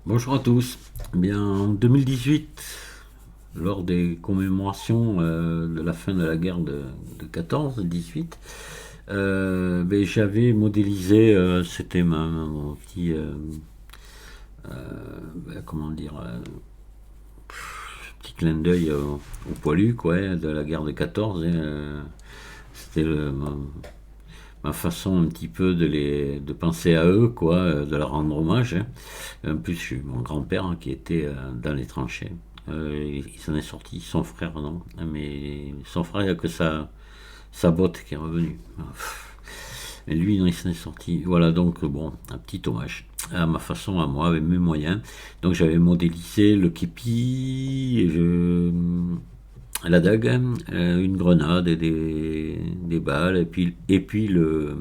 Bonjour à tous. Eh bien, en 2018, lors des commémorations de la fin de la guerre de 14-18, j'avais modélisé, c'était mon petit, comment dire, petit clin d'œil au poilu, quoi, de la guerre de 14. C'était ma façon un petit peu de penser à eux, quoi, de leur rendre hommage, hein. En plus, j'ai eu mon grand-père, hein, qui était dans les tranchées. Il s'en est sorti, son frère non, mais son frère, il n'y a que sa botte qui est revenue. Mais lui, non, il s'en est sorti. Voilà, donc bon, un petit hommage à ma façon, à moi, avec mes moyens. Donc j'avais modélisé le képi, la dague, une grenade et des balles, et puis le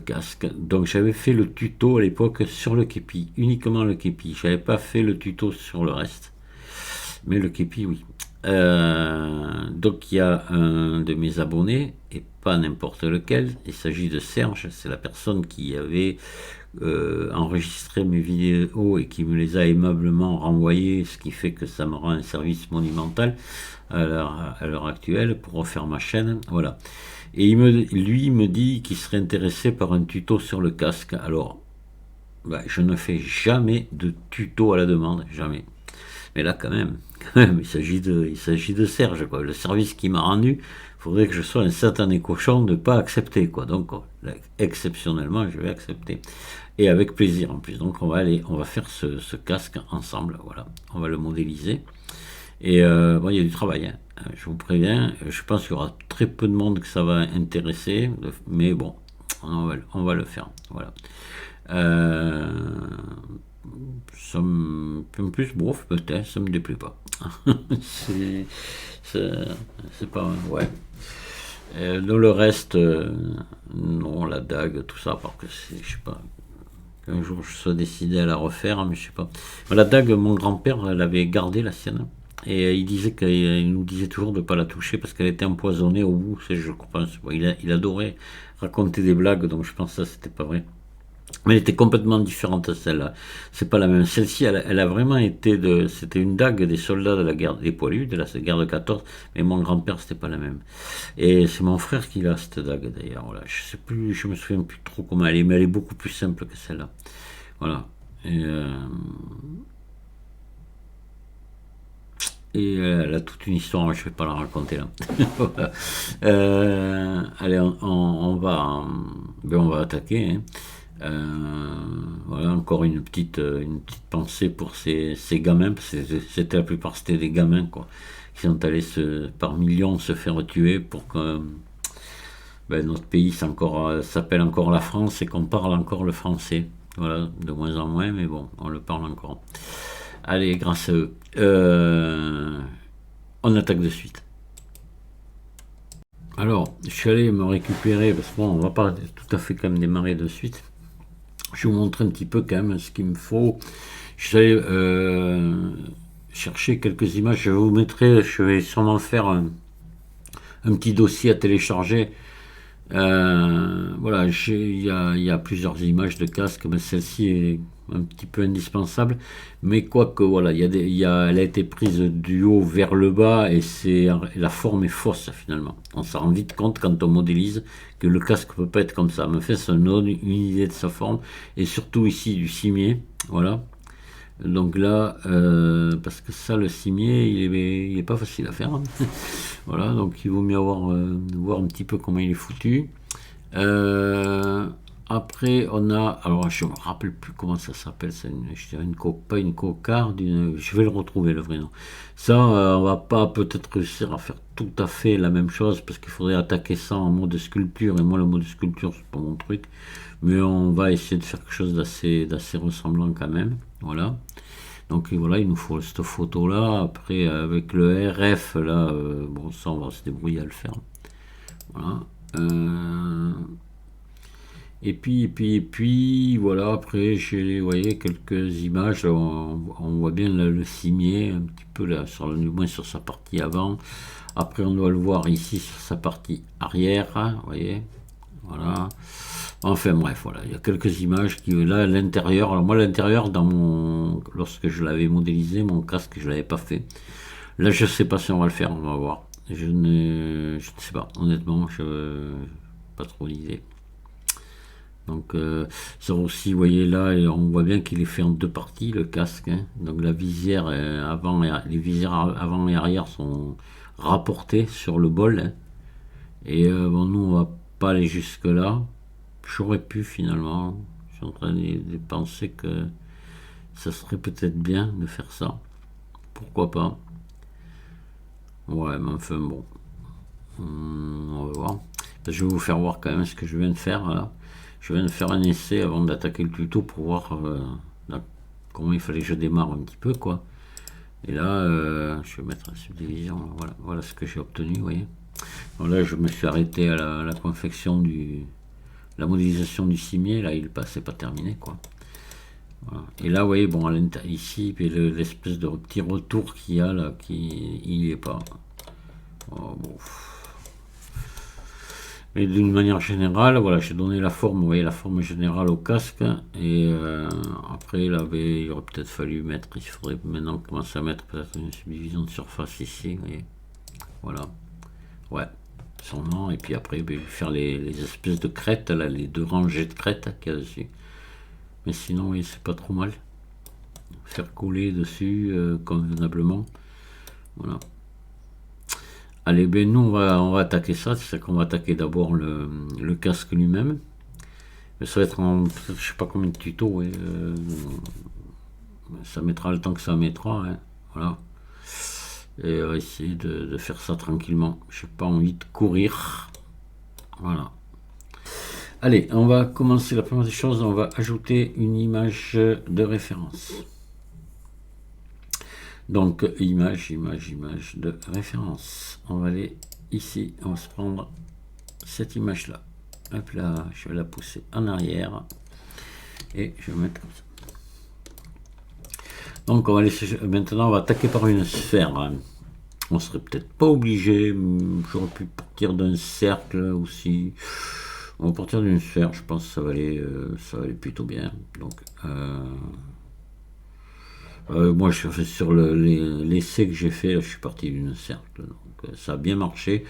casque. Donc j'avais fait le tuto à l'époque sur le képi, uniquement le képi. J'avais pas fait le tuto sur le reste, mais le képi, oui. Donc il y a un de mes abonnés, et pas n'importe lequel, il s'agit de Serge, c'est la personne qui avait enregistré mes vidéos et qui me les a aimablement renvoyées, ce qui fait que ça me rend un service monumental à l'heure actuelle pour refaire ma chaîne. Voilà. Et lui me dit qu'il serait intéressé par un tuto sur le casque. Alors, je ne fais jamais de tuto à la demande, jamais. Mais là, quand même, il s'agit de Serge, quoi. Le service qu'il m'a rendu, il faudrait que je sois un satané cochon de ne pas accepter, quoi. Donc, là, exceptionnellement, je vais accepter. Et avec plaisir, en plus. Donc, on va faire ce casque ensemble, voilà. On va le modéliser. Et bon, il y a du travail, hein. Je vous préviens. Je pense qu'il y aura très peu de monde que ça va intéresser, mais bon, on va le faire, voilà. Euh, en plus, bof, peut-être, ça me déplaît pas. c'est, c'est, c'est pas, ouais. Dans le reste, non, la dague, tout ça, parce que je sais pas, qu'un jour je sois décidé à la refaire, mais je sais pas. La dague, mon grand-père, elle avait gardé la sienne. Et il nous disait toujours de ne pas la toucher parce qu'elle était empoisonnée au bout, je pense. Bon, il adorait raconter des blagues, donc je pense que ça, c'était pas vrai. Mais elle était complètement différente, celle-là. C'est pas la même. Celle-ci, elle a vraiment été c'était une dague des soldats de la guerre, des poilus, de la guerre de 14, mais mon grand-père, c'était pas la même. Et c'est mon frère qui l'a, cette dague, d'ailleurs. Voilà. Je sais plus, je me souviens plus trop comment elle est, mais elle est beaucoup plus simple que celle-là. Voilà. Et, elle a toute une histoire, je vais pas la raconter là. Voilà. Allez, on va attaquer, hein. Voilà, encore une petite pensée pour ces gamins, parce que la plupart c'était des gamins, quoi, qui sont allés par millions se faire tuer pour que notre pays s'appelle encore la France et qu'on parle encore le français. Voilà, de moins en moins, mais bon, on le parle encore. Allez, grâce à eux. On attaque de suite. Alors, je suis allé me récupérer, parce que bon, on va pas tout à fait quand même démarrer de suite. Je vais vous montrer un petit peu quand même ce qu'il me faut. Je suis allé chercher quelques images. Je vais sûrement faire un petit dossier à télécharger. Voilà, il y a plusieurs images de casque, mais celle-ci est un petit peu indispensable. Mais quoique, voilà, elle a été prise du haut vers le bas et la forme est fausse finalement. On s'en rend vite compte quand on modélise que le casque peut pas être comme ça. Me fait ça donne une idée de sa forme et surtout ici du cimier. Voilà. Donc là, parce que ça, le cimier, il est pas facile à faire, hein. Voilà, donc il vaut mieux voir un petit peu comment il est foutu. Euh, Après, on a, alors je me rappelle plus comment ça s'appelle, je dirais pas une cocarde, je vais le retrouver le vrai nom. Ça, on va pas peut-être réussir à faire tout à fait la même chose parce qu'il faudrait attaquer ça en mode sculpture et moi le mode sculpture c'est pas mon truc, mais on va essayer de faire quelque chose d'assez ressemblant quand même. Voilà. Donc voilà, il nous faut cette photo là. Après, avec le RF là, bon, ça on va se débrouiller à le faire. Voilà. Euh, et puis, voilà, après j'ai, vous voyez, quelques images, on voit bien là, le cimier, un petit peu là, du moins sur sa partie avant. Après, on doit le voir ici sur sa partie arrière, hein, vous voyez, voilà. Enfin bref, voilà, il y a quelques images qui là à l'intérieur. Alors moi l'intérieur lorsque je l'avais modélisé, mon casque, je l'avais pas fait. Là je sais pas si on va le faire, on va voir. Je ne sais pas, honnêtement, je pas trop d'idée. Donc ça aussi, vous voyez là, et on voit bien qu'il est fait en deux parties le casque, hein. Donc la visière les visières avant et arrière sont rapportées sur le bol, hein. Et bon, nous on va pas aller jusque là. J'aurais pu finalement. Je suis en train de penser que ça serait peut-être bien de faire ça. Pourquoi pas? Ouais, mais enfin bon. On va voir. Je vais vous faire voir quand même ce que je viens de faire là. Je viens de faire un essai avant d'attaquer le tuto pour voir comment il fallait que je démarre un petit peu quoi. Et là, je vais mettre la subdivision. Voilà, voilà ce que j'ai obtenu, vous voyez. Bon, là, je me suis arrêté à la confection la modélisation du cimier. Là, c'est pas terminé quoi. Voilà. Et là, vous voyez, bon, ici, l'espèce de petit retour qu'il y a là, il n'y est pas. Oh, bon. Mais d'une manière générale, voilà, j'ai donné la forme, vous voyez, la forme générale au casque. Et après, il aurait peut-être fallu mettre, il faudrait maintenant commencer à mettre peut-être une subdivision de surface ici, vous voyez. Voilà. Ouais, sûrement. Et puis après, faire les espèces de crêtes, là, les deux rangées de crêtes qu'il y a dessus. Mais sinon, oui, c'est pas trop mal. Faire coller dessus convenablement. Voilà. Allez, ben nous on va attaquer ça. C'est qu'on va attaquer d'abord le casque lui-même. Mais ça va être en je sais pas combien de tutos. Ouais, ça mettra le temps que ça mettra. Hein, voilà. Et on va essayer de faire ça tranquillement. J'ai pas envie de courir. Voilà. Allez, on va commencer la première des choses. On va ajouter une image de référence. Donc, image de référence. On va aller ici, on va se prendre cette image-là. Hop là, je vais la pousser en arrière. Et je vais mettre comme ça. Donc, maintenant, on va attaquer par une sphère. On serait peut-être pas obligé. J'aurais pu partir d'un cercle aussi. On va partir d'une sphère, je pense que ça va aller plutôt bien. Donc, moi, sur l'essai que j'ai fait, là, je suis parti d'une cercle. Donc, ça a bien marché.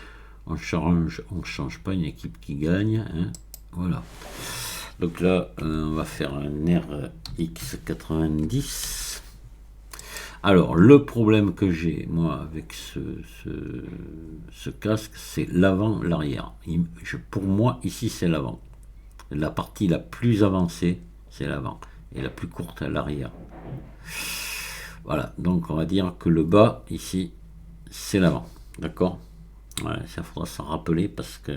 On change pas une équipe qui gagne. Hein. Voilà. Donc là, on va faire un RX90. Alors, le problème que j'ai, moi, avec ce casque, c'est l'avant, l'arrière. Pour moi, ici, c'est l'avant. La partie la plus avancée, c'est l'avant. Et la plus courte, l'arrière. Voilà, donc on va dire que le bas, ici, c'est l'avant. D'accord? Ouais, ça faudra s'en rappeler parce que...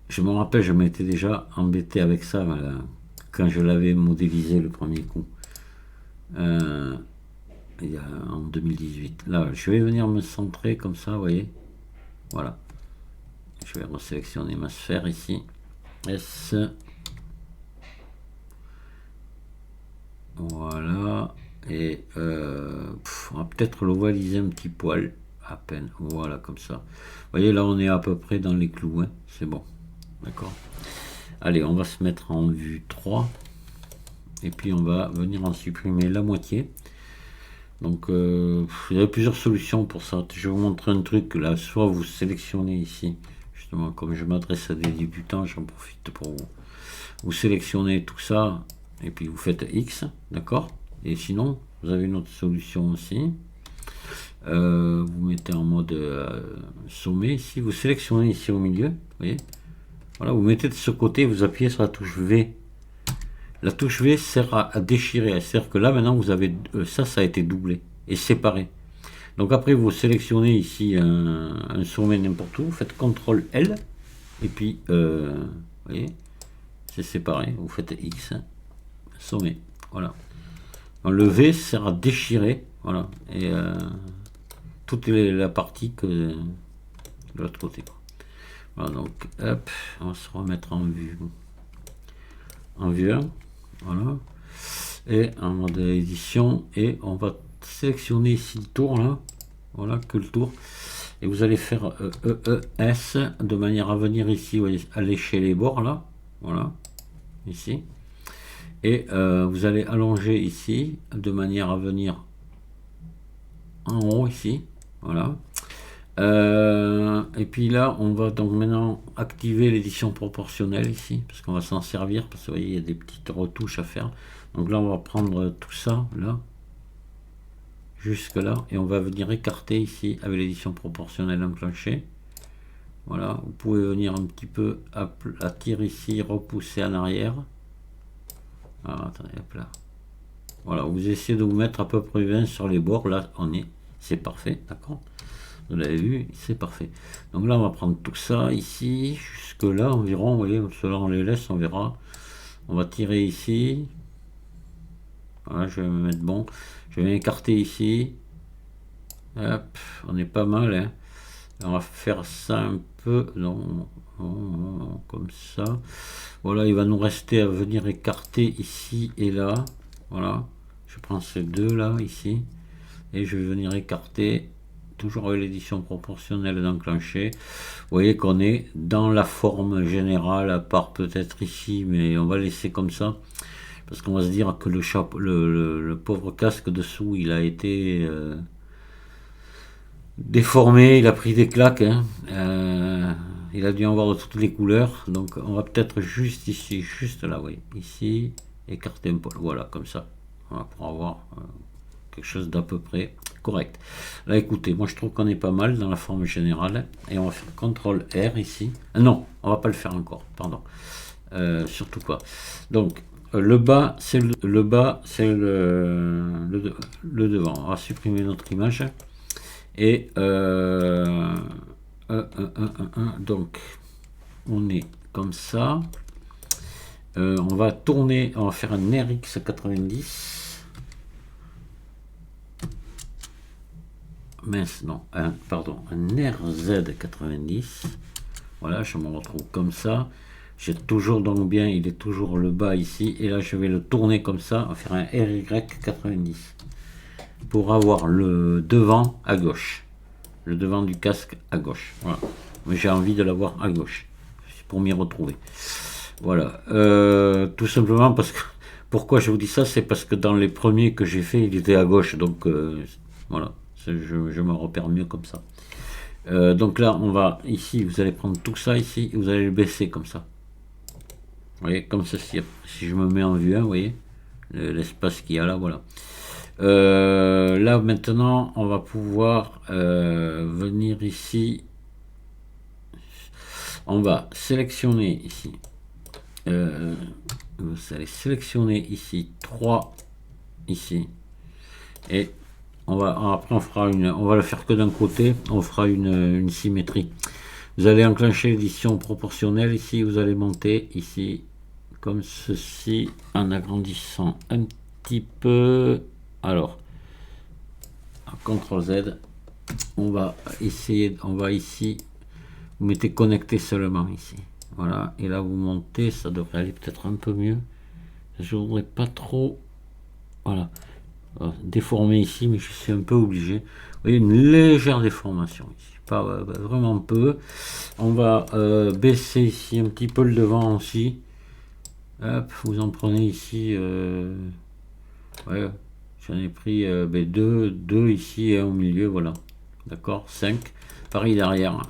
Je me rappelle, je m'étais déjà embêté avec ça quand je l'avais modélisé le premier coup. En 2018. Là, je vais venir me centrer comme ça, vous voyez. Voilà. Je vais resélectionner ma sphère ici. S. Voilà. Et on va peut-être l'ovaliser un petit poil. À peine. Voilà, comme ça. Vous voyez, là, on est à peu près dans les clous. Hein. C'est bon. D'accord. Allez, on va se mettre en vue 3. Et puis, on va venir en supprimer la moitié. Donc, il y a plusieurs solutions pour ça. Je vais vous montrer un truc. Là, soit vous sélectionnez ici. Justement, comme je m'adresse à des débutants, j'en profite pour vous. Vous sélectionnez tout ça. Et puis, vous faites X. D'accord. Et sinon, vous avez une autre solution aussi. Vous mettez en mode sommet ici. Vous sélectionnez ici au milieu. Vous voyez. Voilà, vous mettez de ce côté, vous appuyez sur la touche V. La touche V sert à déchirer. C'est-à-dire que là, maintenant, vous avez ça a été doublé et séparé. Donc après, vous sélectionnez ici un sommet n'importe où. Vous faites CTRL L. Et puis, vous voyez, c'est séparé. Vous faites X. Sommet. Voilà. Donc, le V sert à déchirer. Voilà. Et toute la partie de l'autre côté. Voilà, donc, hop, on va se remettre en vue 1, voilà, et en mode édition, et on va sélectionner ici le tour, là, voilà, que le tour, et vous allez faire EES de manière à venir ici, vous voyez, aller chez les bords là, voilà, ici, et vous allez allonger ici de manière à venir en haut ici, voilà. Et puis là, on va donc maintenant activer l'édition proportionnelle ici, parce qu'on va s'en servir, parce que vous voyez, il y a des petites retouches à faire. Donc là, on va prendre tout ça, là, jusque là, et on va venir écarter ici avec l'édition proportionnelle enclenchée. Voilà, vous pouvez venir un petit peu attirer ici, repousser en arrière. Ah, attendez, hop là. Voilà, vous essayez de vous mettre à peu près 20 sur les bords, là, c'est parfait, d'accord. Vous l'avez vu, c'est parfait. Donc là, on va prendre tout ça ici, jusque là environ. Vous voyez, selon on les laisse, on verra. On va tirer ici. Voilà, je vais me mettre bon. Je vais écarter ici. Hop, on est pas mal. Hein. On va faire ça un peu. Non, comme ça. Voilà, il va nous rester à venir écarter ici et là. Voilà. Je prends ces deux là, ici. Et je vais venir écarter. Toujours avec l'édition proportionnelle d'enclencher. Vous voyez qu'on est dans la forme générale, à part peut-être ici, mais on va laisser comme ça. Parce qu'on va se dire que le pauvre casque dessous, il a été déformé, il a pris des claques. Hein. Il a dû en voir de toutes les couleurs. Donc on va peut-être juste ici, juste là, oui. Ici, écarter un peu. Voilà, comme ça. Voilà, pour avoir quelque chose d'à peu près correct. Là, écoutez, moi je trouve qu'on est pas mal dans la forme générale. Et on va faire CTRL R ici. Non, on va pas le faire encore, pardon. Surtout pas. Donc, le bas, c'est le bas, c'est le devant. On va supprimer notre image. Et donc, on est comme ça. On va tourner, on va faire un RX90. Mince, non, pardon, un RZ90. Voilà, je me retrouve comme ça. J'ai toujours donc bien, il est toujours le bas ici. Et là, je vais le tourner comme ça. On va faire un RY90. Pour avoir le devant à gauche. Le devant du casque à gauche. Voilà. Mais j'ai envie de l'avoir à gauche. Pour m'y retrouver. Voilà. Tout simplement parce que... Pourquoi je vous dis ça? C'est parce que dans les premiers que j'ai fait, il était à gauche. Donc, voilà. Je me repère mieux comme ça. Donc là, on va ici, vous allez prendre tout ça ici et vous allez le baisser comme ça. Vous voyez, comme ceci. Si je me mets en vue 1, vous voyez, l'espace qu'il y a là, voilà. Là, maintenant, on va pouvoir venir ici. On va sélectionner ici. Vous allez sélectionner ici 3 ici. Et après on va le faire que d'un côté, on fera une symétrie. Vous allez enclencher l'édition proportionnelle ici, vous allez monter ici comme ceci en agrandissant un petit peu. Alors, CTRL Z, on va essayer, on va ici, vous mettez connecté seulement ici. Voilà, et là vous montez, ça devrait aller peut-être un peu mieux. Je voudrais pas trop, voilà, déformer ici, mais je suis un peu obligé. Vous voyez, une légère déformation ici, pas vraiment peu. On va baisser ici un petit peu le devant aussi. Hop, vous en prenez ici, ouais, j'en ai pris deux ici et un au milieu, voilà. D'accord, 5. Pareil derrière.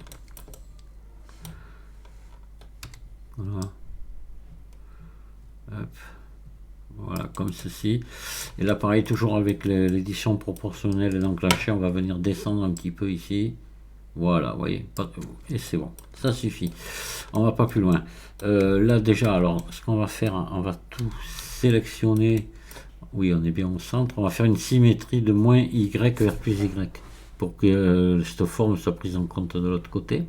Voilà. Hop. Voilà, comme ceci. Et là, pareil, toujours avec l'édition proportionnelle et d'enclencher, on va venir descendre un petit peu ici. Voilà, vous voyez. Et c'est bon, ça suffit. On va pas plus loin. Là, déjà, alors, ce qu'on va faire, on va tout sélectionner. Oui, on est bien au centre. On va faire une symétrie de moins Y vers plus Y. Pour que cette forme soit prise en compte de l'autre côté.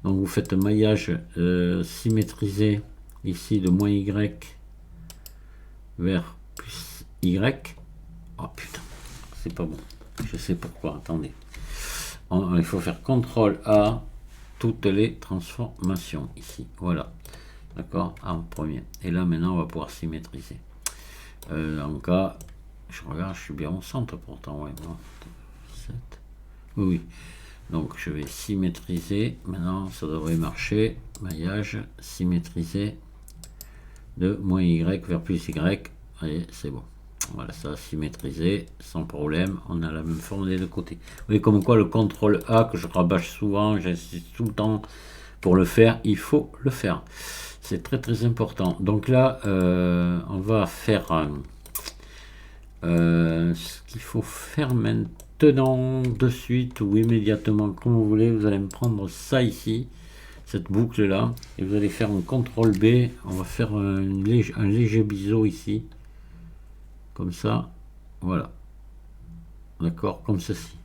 Donc, vous faites un maillage symétrisé ici de moins Y vers plus Y. Oh putain, c'est pas bon. Je sais pourquoi, attendez. Il faut faire CTRL A, toutes les transformations ici. Voilà. D'accord, en premier. Et là, maintenant, on va pouvoir symétriser. En cas, je regarde, je suis bien au centre pourtant. Ouais, bon, 7. Oui, oui. Donc je vais symétriser. Maintenant ça devrait marcher. Maillage symétrisé de moins y vers plus y. Allez, c'est bon. Voilà, ça a symétrisé sans problème. On a la même forme des deux côtés. Vous voyez comme quoi le contrôle A que je rabâche souvent, j'insiste tout le temps pour le faire, il faut le faire. C'est très très important. Donc là, on va faire ce qu'il faut faire maintenant, de suite ou immédiatement, comme vous voulez. Vous allez me prendre ça ici, cette boucle là, et vous allez faire un CTRL B. On va faire un léger biseau ici, comme ça, voilà, d'accord, comme ceci.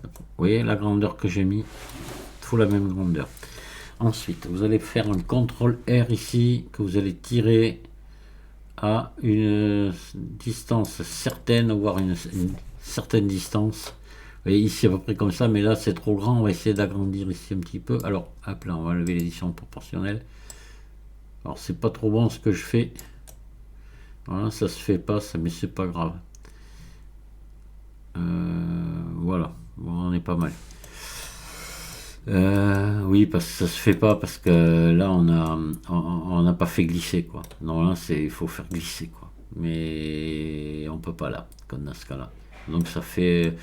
Vous voyez la grandeur que j'ai mis, il faut la même grandeur. Ensuite, vous allez faire un CTRL R ici, que vous allez tirer à une distance certaine, voire une certaine distance. Vous voyez ici à peu près comme ça, mais là c'est trop grand, on va essayer d'agrandir ici un petit peu. Alors, hop là, on va lever l'édition proportionnelle. Alors c'est pas trop bon ce que je fais. Voilà, ça se fait pas, ça, mais c'est pas grave. Voilà, bon, on est pas mal. Oui, parce que ça se fait pas, parce que là on n'a pas fait glisser quoi. Normalement il faut faire glisser quoi. Mais on peut pas là, comme dans ce cas-là. Donc ça fait,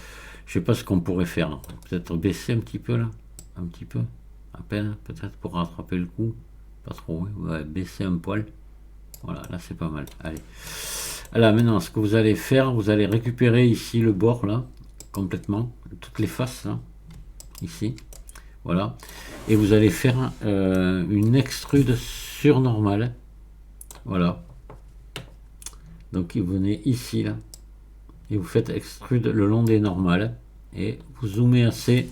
je sais pas ce qu'on pourrait faire. Peut-être baisser un petit peu là, un petit peu, à peine peut-être pour rattraper le coup. Pas trop, ouais, baisser un poil. Voilà, là c'est pas mal. Allez. Alors maintenant, ce que vous allez faire, vous allez récupérer ici le bord là, complètement, toutes les faces là, ici. Voilà. Et vous allez faire une extrude sur normale. Voilà. Donc vous venez ici là. Et vous faites extrude le long des normales. Et vous zoomez assez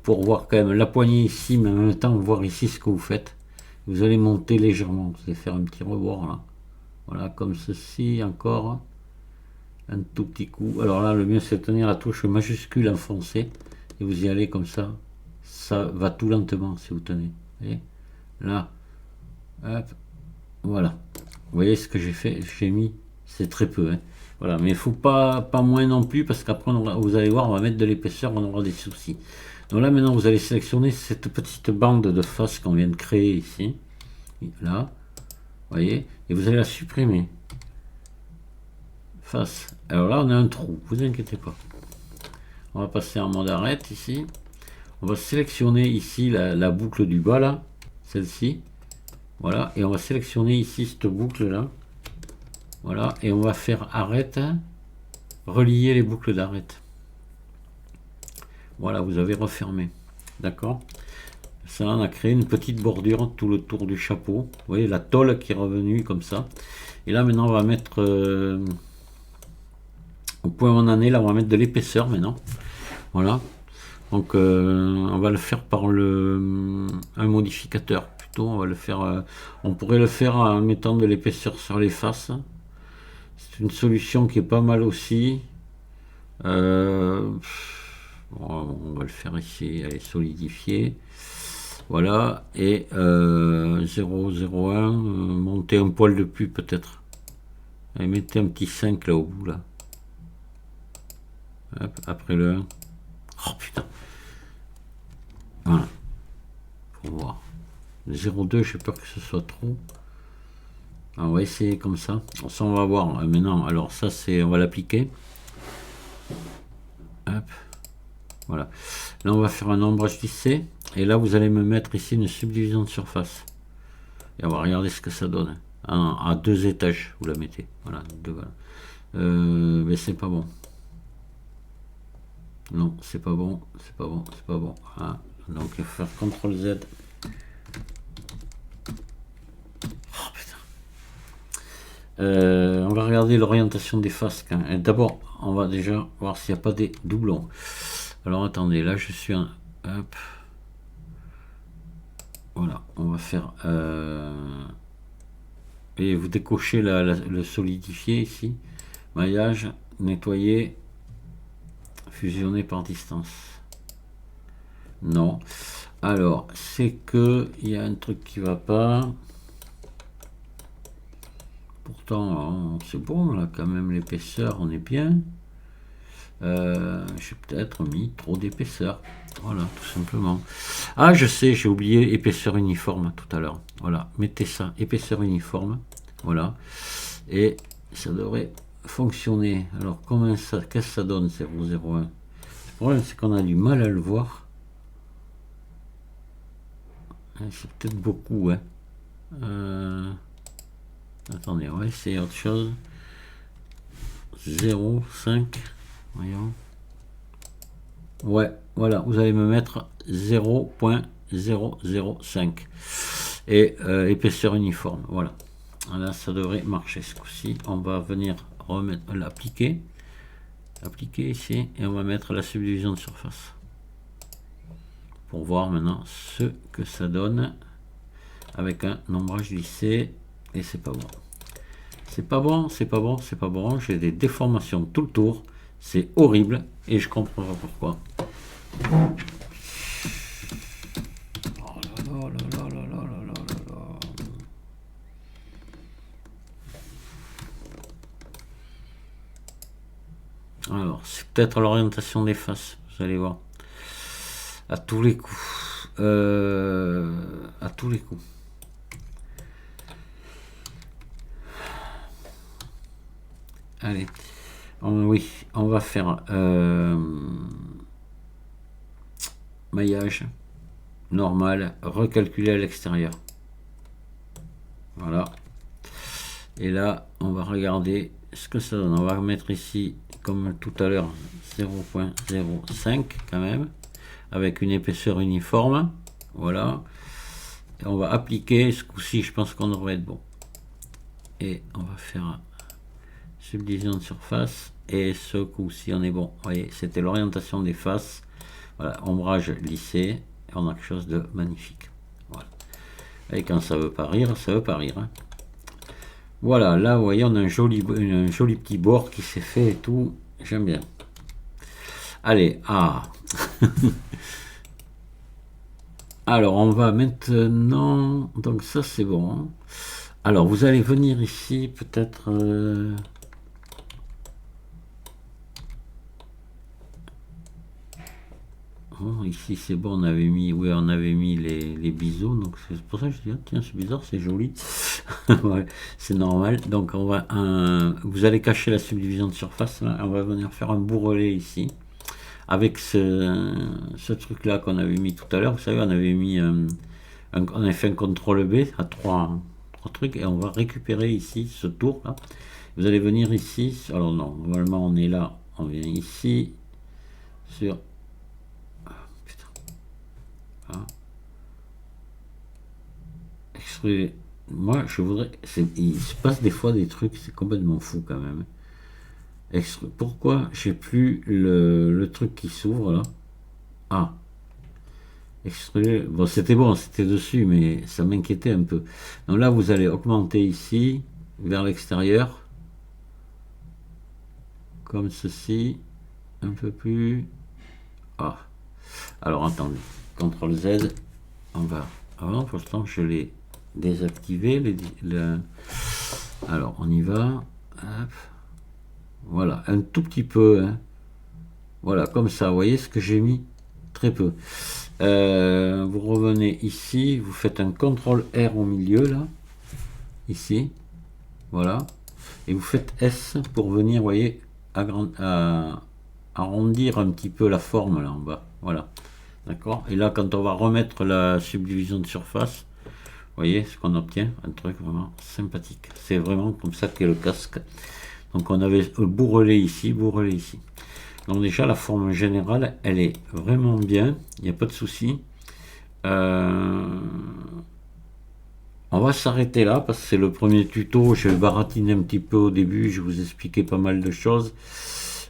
pour voir quand même la poignée ici, mais en même temps voir ici ce que vous faites. Vous allez monter légèrement. Vous allez faire un petit rebord là. Voilà, comme ceci encore. Un tout petit coup. Alors là, le mieux c'est de tenir la touche majuscule enfoncée. Et vous y allez comme ça. Ça va tout lentement si vous tenez. Vous voyez là, hop, voilà. Vous voyez ce que j'ai fait, j'ai mis, c'est très peu. Hein. Voilà, mais il faut pas moins non plus parce qu'après vous allez voir, on va mettre de l'épaisseur, on aura des soucis. Donc là maintenant vous allez sélectionner cette petite bande de face qu'on vient de créer ici. Là, vous voyez, et vous allez la supprimer. Face. Alors là on a un trou, vous inquiétez pas. On va passer en mode arrête ici. On va sélectionner ici la boucle du bas là, celle-ci. Voilà, et on va sélectionner ici cette boucle là. Voilà, et on va faire arrête, relier les boucles d'arrête. Voilà, vous avez refermé. D'accord. Ça, on a créé une petite bordure tout le tour du chapeau. Vous voyez la tôle qui est revenue comme ça. Et là maintenant on va mettre au point où on en est là, on va mettre de l'épaisseur maintenant. Voilà. Donc on va le faire par un modificateur. Plutôt, on va le faire. On pourrait le faire en mettant de l'épaisseur sur les faces. C'est une solution qui est pas mal aussi. Bon, on va le faire ici. Allez, solidifier. Voilà. Et 0,01. Monter un poil de plus peut-être. Allez, mettez un petit 5 là au bout là. Hop, après le 1. Oh putain. Voilà. Pour voir. 0,2, j'ai peur que ce soit trop. Alors, on va essayer comme ça. Ça, on va voir maintenant. Alors, ça, c'est, on va l'appliquer. Hop. Voilà. Là, on va faire un ombrage lissé. Et là, vous allez me mettre ici une subdivision de surface. Et on va regarder ce que ça donne. À 2 étages, vous la mettez. Voilà. Mais c'est pas bon. Non, c'est pas bon. C'est pas bon. C'est pas bon. Ah. Donc, il faut faire CTRL Z. On va regarder l'orientation des faces. D'abord, on va déjà voir s'il n'y a pas des doublons. Alors attendez, là je suis un... Hop. Voilà, on va faire... Et vous décochez le solidifié ici. Maillage, nettoyer, fusionner par distance. Non. Alors, c'est que il y a un truc qui va pas. Pourtant, c'est bon, là, quand même, l'épaisseur, on est bien. J'ai peut-être mis trop d'épaisseur. Voilà, tout simplement. Ah, je sais, j'ai oublié épaisseur uniforme tout à l'heure. Voilà, mettez ça, épaisseur uniforme. Voilà. Et ça devrait fonctionner. Alors, comment ça, qu'est-ce que ça donne 0,01? Le problème, c'est qu'on a du mal à le voir. C'est peut-être beaucoup, hein. Attendez, on va essayer autre chose. 0,5. Voyons. Ouais, voilà, vous allez me mettre 0,005 et épaisseur uniforme. Voilà. Là, ça devrait marcher ce coup-ci. On va venir remettre l'appliquer. Appliquer ici et on va mettre la subdivision de surface pour voir maintenant ce que ça donne avec un ombrage lissé. Et c'est pas bon. C'est pas bon, c'est pas bon, c'est pas bon. J'ai des déformations tout le tour. C'est horrible et je comprends pas pourquoi. Oh là là là là là là là là là. Alors, c'est peut-être l'orientation des faces, vous allez voir. À tous les coups. À tous les coups. Allez. Oui, on va faire maillage normal, recalculer à l'extérieur. Voilà. Et là, on va regarder ce que ça donne. On va mettre ici, comme tout à l'heure, 0,05 quand même, avec une épaisseur uniforme. Voilà. Et on va appliquer. Ce coup-ci, je pense qu'on devrait être bon. Et on va faire subdivision de surface. Et ce coup-ci, on est bon. Vous voyez, c'était l'orientation des faces. Voilà, ombrage lissé. Et on a quelque chose de magnifique. Voilà. Et quand ça veut pas rire, ça veut pas rire. Hein. Voilà, là, vous voyez, on a un joli petit bord qui s'est fait et tout. J'aime bien. Allez, ah. Alors, on va maintenant... Donc ça, c'est bon. Alors, vous allez venir ici, peut-être... Oh, ici, c'est bon, on avait mis, oui, on avait mis les biseaux. Donc, c'est pour ça que je dis, ah, tiens, c'est bizarre, c'est joli. Ouais, c'est normal. Donc, on va... vous allez cacher la subdivision de surface. Là. On va venir faire un bourrelet ici. Avec ce truc-là qu'on avait mis tout à l'heure. Vous savez, on avait mis... on a fait un CTRL B à trois trucs et on va récupérer ici ce tour là. Vous allez venir ici, alors non, normalement on est là, on vient ici sur putain. Ah. Extruder. Moi je voudrais, il se passe des fois des trucs, c'est complètement fou quand même. Pourquoi j'ai plus le truc qui s'ouvre là? Ah, extruder. Bon, c'était bon, c'était dessus, mais ça m'inquiétait un peu. Donc là, vous allez augmenter ici, vers l'extérieur, comme ceci, un peu plus. Ah. Alors attendez, CTRL Z, on va. Avant, pour l'instant, je l'ai désactivé. Alors, on y va. Hop. Voilà, un tout petit peu. Hein. Voilà, comme ça, vous voyez ce que j'ai mis? Très peu. Vous revenez ici, vous faites un CTRL R au milieu, là. Ici. Voilà. Et vous faites S pour venir, vous voyez, arrondir un petit peu la forme, là, en bas. Voilà. D'accord? Et là, quand on va remettre la subdivision de surface, vous voyez ce qu'on obtient? Un truc vraiment sympathique. C'est vraiment comme ça qu'est le casque. Donc, on avait bourrelé ici, bourrelé ici. Donc déjà la forme générale elle est vraiment bien, il n'y a pas de souci. On va s'arrêter là parce que c'est le premier tuto, je vais baratiner un petit peu au début, je vais vous expliquer pas mal de choses.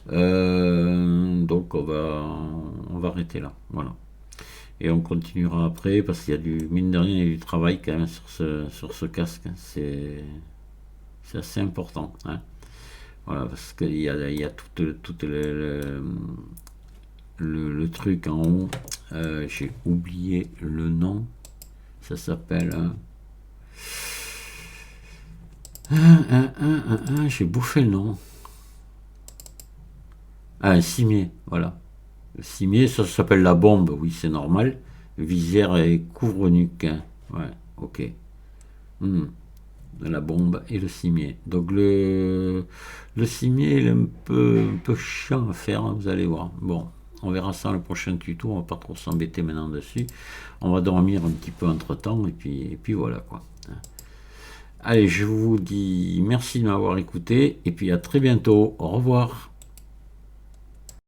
Donc on va arrêter là, voilà. Et on continuera après parce qu'il y a mine de rien, il y a du travail quand même sur ce casque, c'est assez important. Hein. Voilà, parce qu'il y a tout le truc en haut. J'ai oublié le nom. Ça s'appelle... j'ai bouffé le nom. Ah, un cimier, voilà. Le cimier, ça s'appelle la bombe, oui, c'est normal. Visière et couvre-nuque, hein. Ouais, ok. Hmm. La bombe et le cimier. Donc le cimier, il est un peu chiant à faire, hein, vous allez voir. Bon, on verra ça dans le prochain tuto, on va pas trop s'embêter maintenant dessus. On va dormir un petit peu entre temps et puis voilà quoi. Allez, je vous dis merci de m'avoir écouté et puis à très bientôt. Au revoir.